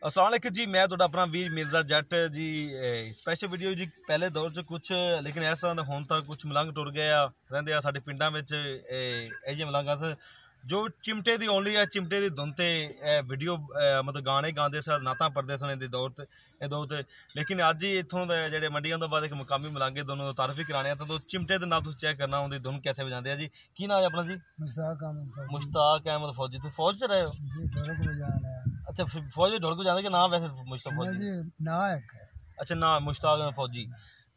अस्सलाम वालेकुम जी, मैं तो अपना वीर मिर्जा जट जी। स्पैशल वीडियो जी पहले दौर च कुछ लेकिन इस तरह हुण तक कुछ मलंग टुर गए रहिंदे आ साडे पिंडां विच। इह मलंग अस जो चिमटे दी ओनली है, चिमटे दी धुन ते वीडियो मतलब गाने गांदे सन, नातां पढ़दे सन इहदे दौर ते लेकिन अज्ज ही इत्थों दे जेह्ड़े मंडियां तो बाद एक मुकामी मलंगे दोनों तारफ ही कराने तो चिमटे दे नाल तुस चेक करना उंदी धुन कैसे बजांदे आ जी। की नाम है अपना जी? मुश्ताक अहमद फौजी। तुस फौज च रहे हो जी? ढोलक बजाना है। अच्छा, फौज में ढोलक बजाने के नाम वैसे मुश्ताक फौजी जी ना एक है। अच्छा ना मुश्ताक अहमद फौजी।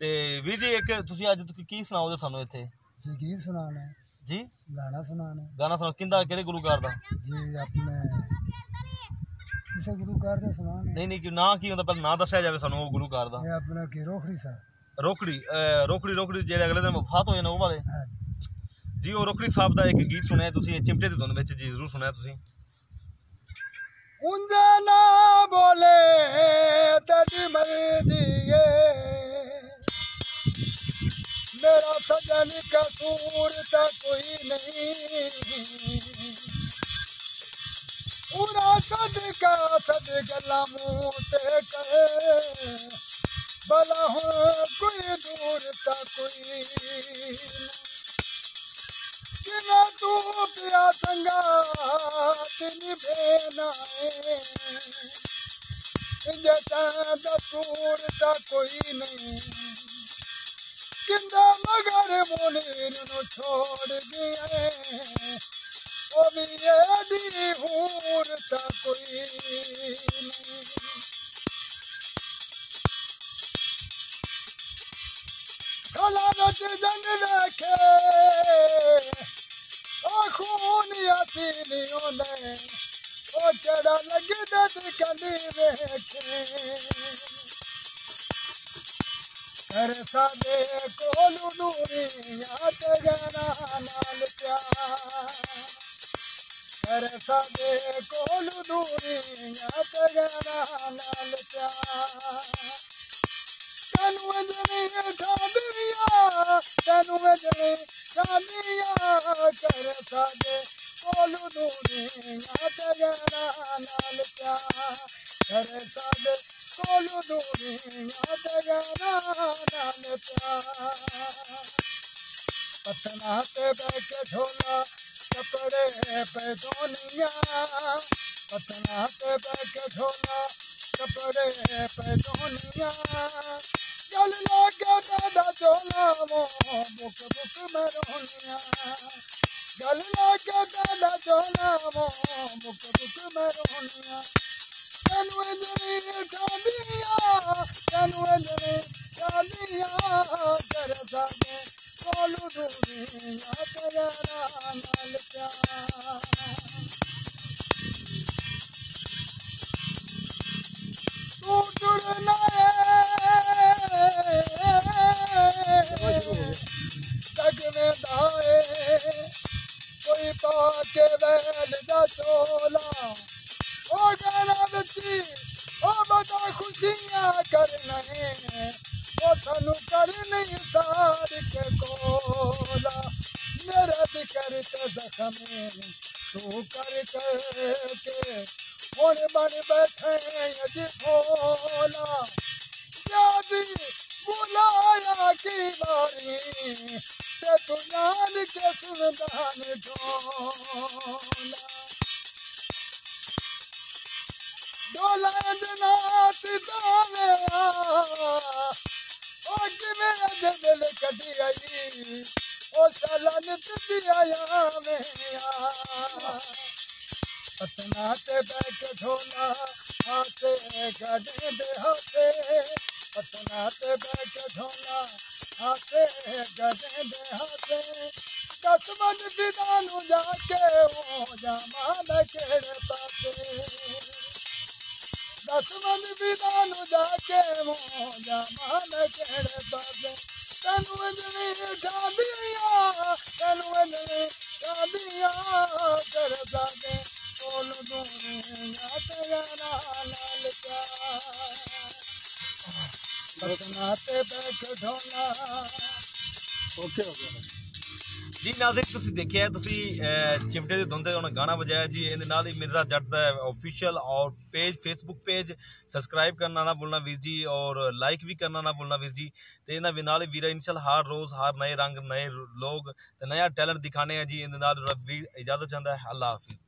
ते वीर जी एक तुसी अज की सुनाओ सानू इत्थे? जी गीत सुनाना है जी, गाना सुनाना है। गाना सुनाओ किंदा केड़े गुलूकार दा? जी अपने किसी गुलूकार का सुनाना है। नहीं ना की होंदा पहले ना दस्या जावे सानू वो गुलूकार दा। ये अपना की रोखड़ी साहब। रोकड़ी रोकड़ी जेड़े अगले दिन वफात होए ने वो वाले हाँ जी। वो रोकड़ी साहब दा एक गीत सुनया तुसी चिमटे दी धुन विच जी, जरूर सुनया तुसी। उंजा ना बोले तेरी मर्जी है, मेरा सजन कसूर तो कोई नहीं, उरा सदका सद गला मुँह ते कहे, भला हो कोई दूर ता कोई किना तू पिया संगा तिनी बेनाए, जटा दूर ता कोई नहीं, किंदा मगर मुनी नु छोड़ गए, ओ भी एडी हूर ता कोई नहीं। खलावत जंग देखे ओ खून यासीनियों ने, ओ चढ़ा लगी दत कंदी वेखे, कर सादे कोलू नूरिया ते गना नाल प्यार, कर सादे कोलू नूरिया ते गना नाल प्यार, तेनू अंजनी ठादिया तेनू अंजनी ठादिया, कर सादे कोलू नूरिया ते गना नाल प्यार, कर सादे कोलू नूरिया ते गना नाल प्यार। पतना ते बैके ढोला कपड़े पे दोनिया, पतना ते बैके ढोला कपड़े पे दोनिया, गल लागे दादा चोला वो बुक बुक में रोनिया, गल लागे दादा चोला वो बुक बुक में रोनिया, तेनू अंजनी ठादिया तेनू अंजनी ठादिया, कर सादे कोलू दूरिया ते गना नाल प्यार। तू टुरना जग में दाए, कोई पाके वैल दा चोला, ओ गाना बच्ची ओ बता खुशियां कर नहीं, ओ सानू कर नहीं सार के कोला, मेरा भी कर ते जख्मे तू कर के हुण बन बैठे अज भोला, यादी बुलाया की बारी ते तू जान के सुनदान ढोला, ढोला जनात दावे ओ किवें दिल कटी आई, ओ चलन दिया में पतना ते बैके ढोला हाथे गडे दे हाथे, पतना ते बैके ढोला हाथे गडे दे हाथे, दस मन विदानू जाके हो जामा न केड़े पासे, दस मन विदानू जाके हो जामा न केड़े पासे, तेनू अंजनी ठादिया तेनू अंजनी ठादिया, कर सादे कोलू दूरिया ते गना नाल प्यार, पतना ते बैठ ढोला। ओके हो गया। ਜੀ ਨਾਜ਼ਰੀਨ ਤੁਸੀਂ ਦੇਖਿਆ ਤੁਸੀਂ ਚਿਮਟੇ ਦੇ ਧੁੰਦੇ ਉਹਨਾਂ ਗਾਣਾ ਵਜਾਇਆ ਜੀ ਇਹਦੇ ਨਾਲ ਹੀ ਮਿਰਜ਼ਾ ਜੱਟ ਦਾ ऑफिशियल और पेज फेसबुक पेज सब्सक्राइब करना ना भूलना वीर जी और लाइक भी करना ना भूलना वीर जी तो इन्होंने नाल वीर इंशाल्लाह हर रोज़ हर नए रंग नए लोग तो नया टैलेंट दिखाने हैं जी इन्हें नाल वीर इजाज़त चाहता है। अल्लाह हाफिज़।